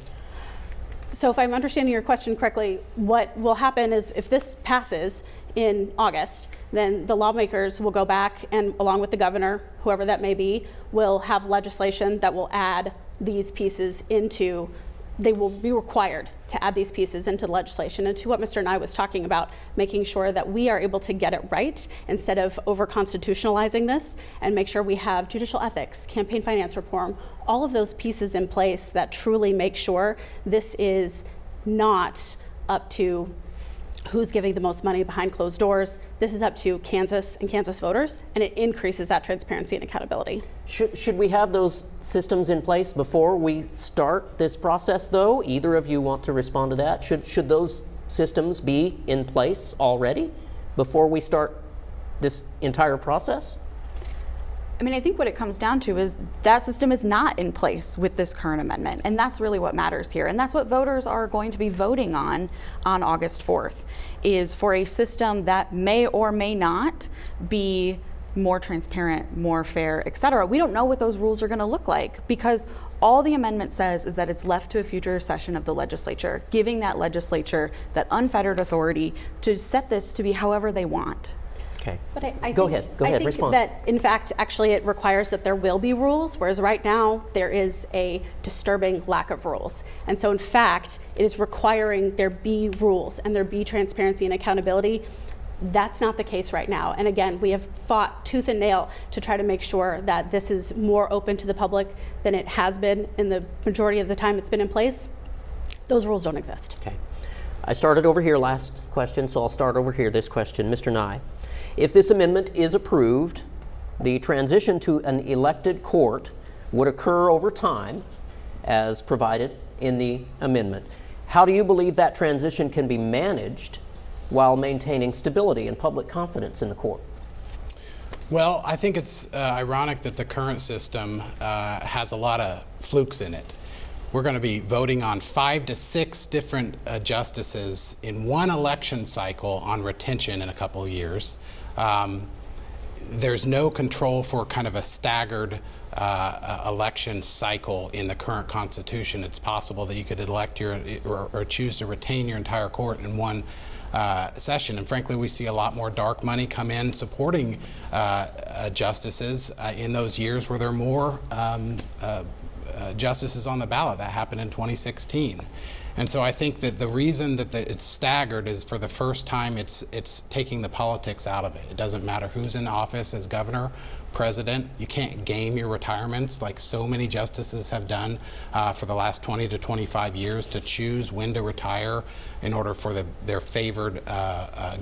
Speaker 5: So if I'm understanding your question correctly, what will happen is if this passes in August, then the lawmakers will go back and, along with the governor, whoever that may be, will have legislation that will add these pieces into, they will be required to add these pieces into legislation. And to what Mr. Nye was talking about, making sure that we are able to get it right instead of over-constitutionalizing this, and make sure we have judicial ethics, campaign finance reform, all of those pieces in place that truly make sure this is not up to who's giving the most money behind closed doors. This is up to Kansas and Kansas voters, and it increases that transparency and accountability.
Speaker 2: Should we have those systems in place before we start this process, though? Either of you want to respond to that? Should those systems be in place already before we start this entire process?
Speaker 6: I mean, I think what it comes down to is that system is not in place with this current amendment, and that's really what matters here. And that's what voters are going to be voting on August 4th, is for a system that may or may not be more transparent, more fair, et cetera. We don't know what those rules are going to look like, because all the amendment says is that it's left to a future session of the legislature, giving that legislature that unfettered authority to set this to be however they want.
Speaker 2: Okay.
Speaker 5: But I
Speaker 2: Go
Speaker 5: think
Speaker 2: ahead, respond.
Speaker 5: that, in fact, actually it requires that there will be rules, whereas right now there is a disturbing lack of rules. And so, in fact, it is requiring there be rules and there be transparency and accountability. That's not the case right now. And again, we have fought tooth and nail to try to make sure that this is more open to the public than it has been in the majority of the time it's been in place. Those rules don't exist.
Speaker 2: Okay. I started over here last question, so I'll start over here this question. Mr. Nye. If this amendment is approved, the transition to an elected court would occur over time as provided in the amendment. How do you believe that transition can be managed while maintaining stability and public confidence in the court?
Speaker 3: Well, I think it's ironic that the current system has a lot of flukes in it. We're going to be voting on 5 to 6 different justices in one election cycle on retention in a couple of years. There's no control for kind of a staggered election cycle in the current Constitution. It's possible that you could elect or choose to retain your entire court in one session. And frankly, we see a lot more dark money come in supporting justices in those years where there are more justices on the ballot. That happened in 2016. And so I think that the reason that it's staggered is, for the first time, it's taking the politics out of it. It doesn't matter who's in office as governor, president. You can't game your retirements like so many justices have done for the last 20 to 25 years to choose when to retire in order for their favored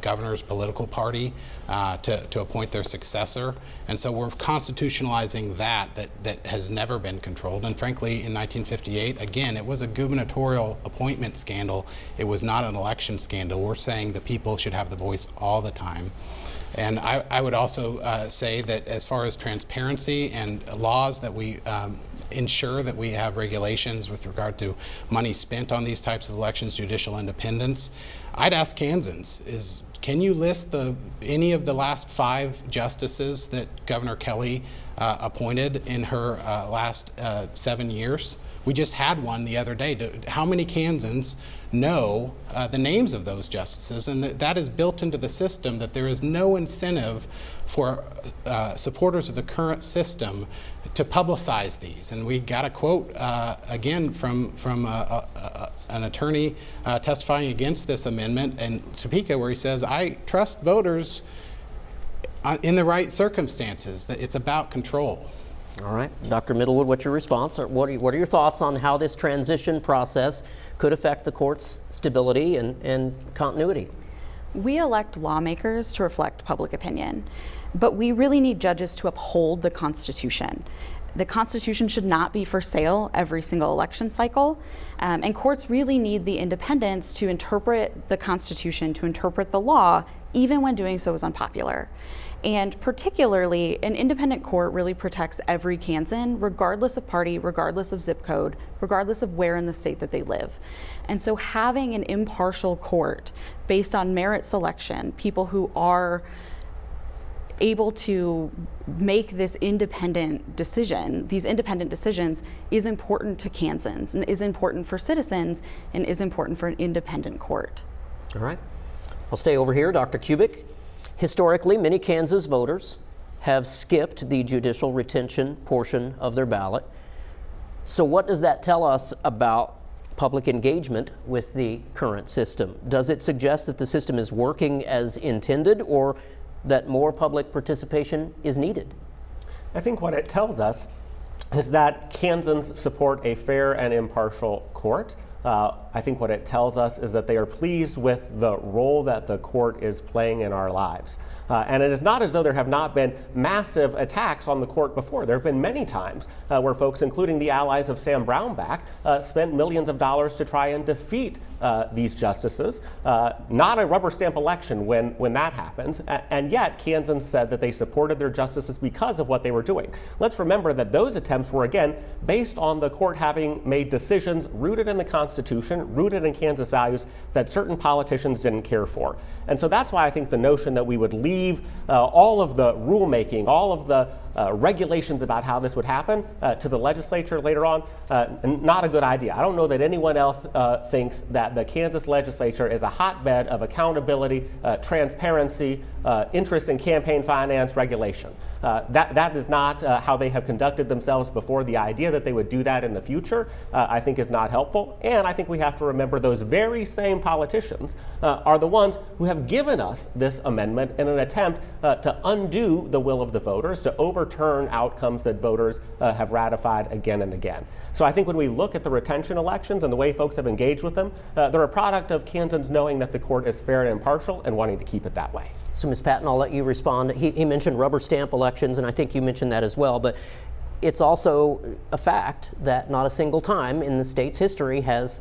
Speaker 3: governor's political party to appoint their successor. And so we're constitutionalizing that has never been controlled. And frankly, in 1958, again, it was a gubernatorial appointment scandal. It was not an election scandal. We're saying the people should have the voice all the time. And I would also say that as far as transparency and laws, that we ensure that we have regulations with regard to money spent on these types of elections, judicial independence. I'd ask Kansans, can you list any of the last 5 justices that Governor Kelly appointed in her last 7 years? We just had one the other day. How many Kansans know the names of those justices? And that is built into the system, that there is no incentive for supporters of the current system to publicize these. And we got a quote again from an attorney testifying against this amendment in Topeka where he says, I trust voters in the right circumstances, that it's about control.
Speaker 2: All right. Dr. Middlewood, what's your response? Or what are your thoughts on how this transition process could affect the court's stability and continuity?
Speaker 6: We elect lawmakers to reflect public opinion, but we really need judges to uphold the Constitution. The Constitution should not be for sale every single election cycle, and courts really need the independence to interpret the Constitution, to interpret the law, even when doing so is unpopular. And particularly, an independent court really protects every Kansan, regardless of party, regardless of zip code, regardless of where in the state that they live. And so having an impartial court based on merit selection, people who are able to make this independent decision, these independent decisions, is important to Kansans and is important for citizens and is important for an independent court.
Speaker 2: All right. I'll stay over here. Dr. Kubik. Historically, many Kansas voters have skipped the judicial retention portion of their ballot. So what does that tell us about public engagement with the current system? Does it suggest that the system is working as intended, or that more public participation is needed?
Speaker 4: I think what it tells us is that Kansans support a fair and impartial court. I think what it tells us is that they are pleased with the role that the court is playing in our lives. And it is not as though there have not been massive attacks on the court before. There have been many times where folks, including the allies of Sam Brownback, spent millions of dollars to try and defeat these justices. Not a rubber stamp election when that happens. And yet, Kansans said that they supported their justices because of what they were doing. Let's remember that those attempts were, again, based on the court having made decisions rooted in the Constitution, rooted in Kansas values that certain politicians didn't care for. And so that's why I think the notion that we would leave all of the rulemaking, all of the regulations about how this would happen to the legislature later on, not a good idea. I don't know that anyone else thinks that the Kansas legislature is a hotbed of accountability, transparency, interest in campaign finance regulation. That is not how they have conducted themselves before. The idea that they would do that in the future, I think, is not helpful. And I think we have to remember those very same politicians are the ones who have given us this amendment in an attempt to undo the will of the voters, to overturn outcomes that voters have ratified again and again. So I think when we look at the retention elections and the way folks have engaged with them, they're a product of Kansans knowing that the court is fair and impartial and wanting to keep it that way.
Speaker 2: So, Ms. Patton, I'll let you respond. He mentioned rubber stamp elections, and I think you mentioned that as well, but it's also a fact that not a single time in the state's history has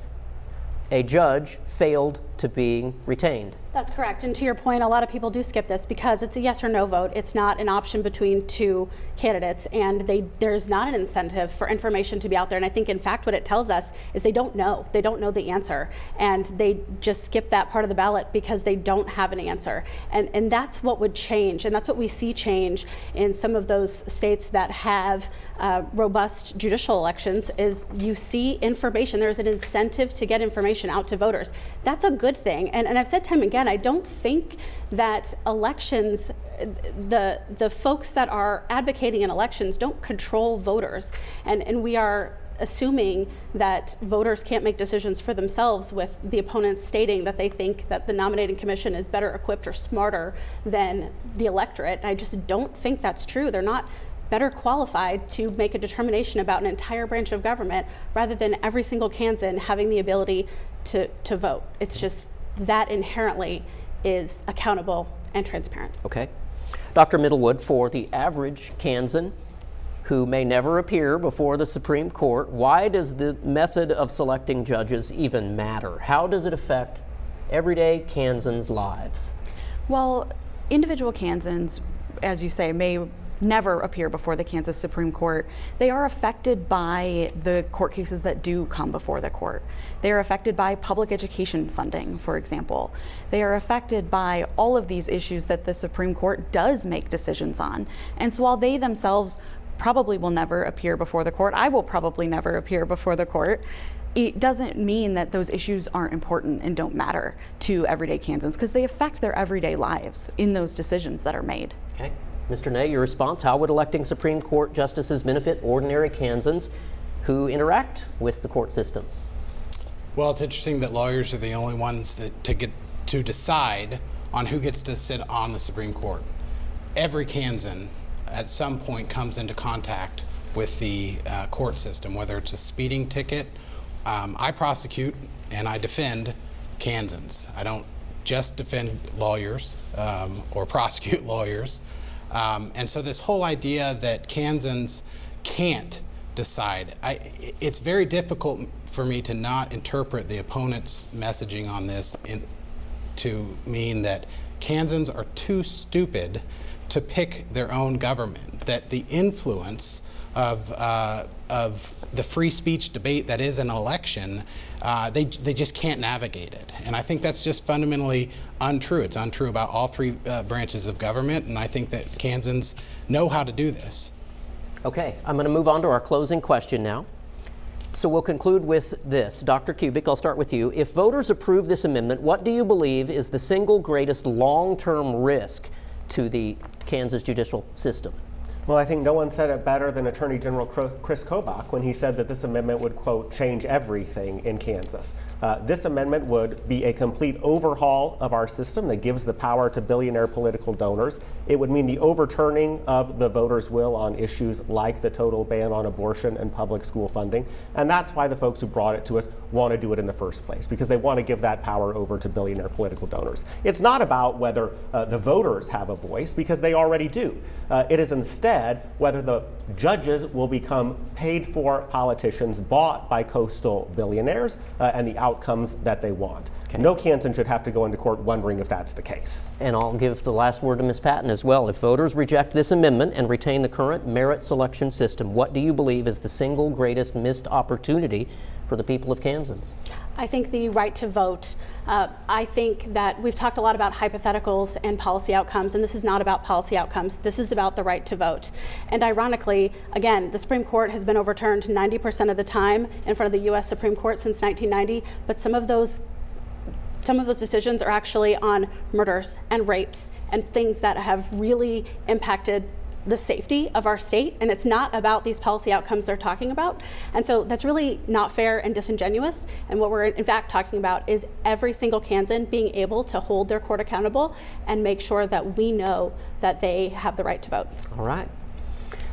Speaker 2: a judge failed to be retained.
Speaker 5: That's correct. And to your point, a lot of people do skip this because it's a yes or no vote. It's not an option between two candidates, and there's not an incentive for information to be out there. And I think, in fact, what it tells us is they don't know. They don't know the answer. And they just skip that part of the ballot because they don't have an answer. And that's what would change. And that's what we see change in some of those states that have robust judicial elections is you see information. There's an incentive to get information out to voters. That's a good thing. And I've said time and again, I don't think that elections, the folks that are advocating in elections don't control voters. And we are assuming that voters can't make decisions for themselves with the opponents stating that they think that the nominating commission is better equipped or smarter than the electorate. I just don't think that's true. They're not better qualified to make a determination about an entire branch of government rather than every single Kansan having the ability to vote. It's just that inherently is accountable and transparent.
Speaker 2: Okay. Dr. Middlewood, for the average Kansan who may never appear before the Supreme Court, why does the method of selecting judges even matter? How does it affect everyday Kansans' lives?
Speaker 6: Well, individual Kansans, as you say, may never appear before the Kansas Supreme Court. They are affected by the court cases that do come before the court. They are affected by public education funding, for example. They are affected by all of these issues that the Supreme Court does make decisions on. And so while they themselves probably will never appear before the court, I will probably never appear before the court, it doesn't mean that those issues aren't important and don't matter to everyday Kansans, because they affect their everyday lives in those decisions that are made.
Speaker 2: Okay. Mr. Ney, your response: how would electing Supreme Court justices benefit ordinary Kansans who interact with the court system?
Speaker 3: Well, it's interesting that lawyers are the only ones that get to decide on who gets to sit on the Supreme Court. Every Kansan at some point comes into contact with the court system, whether it's a speeding ticket. I prosecute and I defend Kansans. I don't just defend lawyers or prosecute lawyers. And so this whole idea that Kansans can't decide, it's very difficult for me to not interpret the opponent's messaging on this to mean that Kansans are too stupid to pick their own government, that the influence of the free speech debate that is an election, they just can't navigate it. And I think that's just fundamentally untrue. It's untrue about all three branches of government, and I think that Kansans know how to do this.
Speaker 2: Okay, I'm going to move on to our closing question now. So we'll conclude with this. Dr. Kubik, I'll start with you. If voters approve this amendment, what do you believe is the single greatest long-term risk to the Kansas judicial system?
Speaker 4: Well, I think no one said it better than Attorney General Chris Kobach when he said that this amendment would, quote, change everything in Kansas. This amendment would be a complete overhaul of our system that gives the power to billionaire political donors. It would mean the overturning of the voters' will on issues like the total ban on abortion and public school funding. And that's why the folks who brought it to us want to do it in the first place, because they want to give that power over to billionaire political donors. It's not about whether the voters have a voice, because they already do. It is instead whether the judges will become paid-for politicians bought by coastal billionaires and the outcomes that they want. Okay. No Kansan should have to go into court wondering if that's the case.
Speaker 2: And I'll give the last word to Ms. Patton as well. If voters reject this amendment and retain the current merit selection system, what do you believe is the single greatest missed opportunity for the people of Kansas?
Speaker 5: I think the right to vote. I think that we've talked a lot about hypotheticals and policy outcomes, and this is not about policy outcomes. This is about the right to vote. And ironically, again, the Supreme Court has been overturned 90% of the time in front of the U.S. Supreme Court since 1990, but some of those decisions are actually on murders and rapes and things that have really impacted the safety of our state, and it's not about these policy outcomes they're talking about. And so that's really not fair and disingenuous. And what we're in fact talking about is every single Kansan being able to hold their court accountable and make sure that we know that they have the right to vote.
Speaker 2: All right.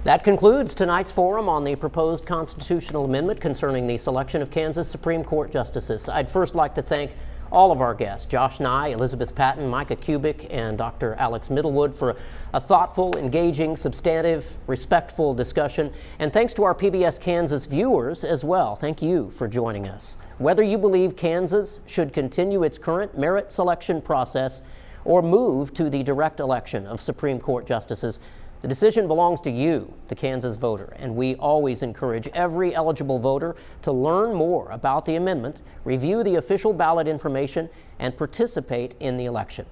Speaker 2: That concludes tonight's forum on the proposed constitutional amendment concerning the selection of Kansas Supreme Court justices. I'd first like to thank all of our guests, Josh Nye, Elizabeth Patton, Micah Kubik, and Dr. Alex Middlewood, for a thoughtful, engaging, substantive, respectful discussion. And thanks to our PBS Kansas viewers as well. Thank you for joining us. Whether you believe Kansas should continue its current merit selection process or move to the direct election of Supreme Court justices, the decision belongs to you, the Kansas voter, and we always encourage every eligible voter to learn more about the amendment, review the official ballot information, and participate in the election.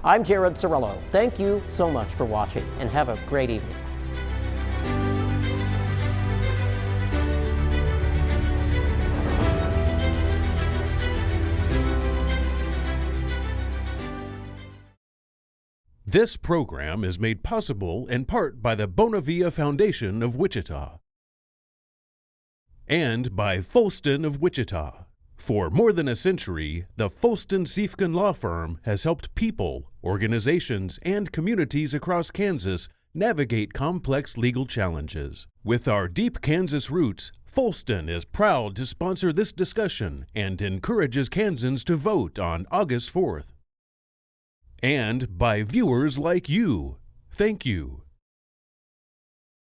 Speaker 2: I'm Jared Cerullo. Thank you so much for watching, and have a great evening.
Speaker 1: This program is made possible in part by the Bona Via Foundation of Wichita and by Folston of Wichita. For more than a century, the Folston Law Firm has helped people, organizations, and communities across Kansas navigate complex legal challenges. With our deep Kansas roots, Folston is proud to sponsor this discussion and encourages Kansans to vote on August 4th. And by viewers like you. Thank you.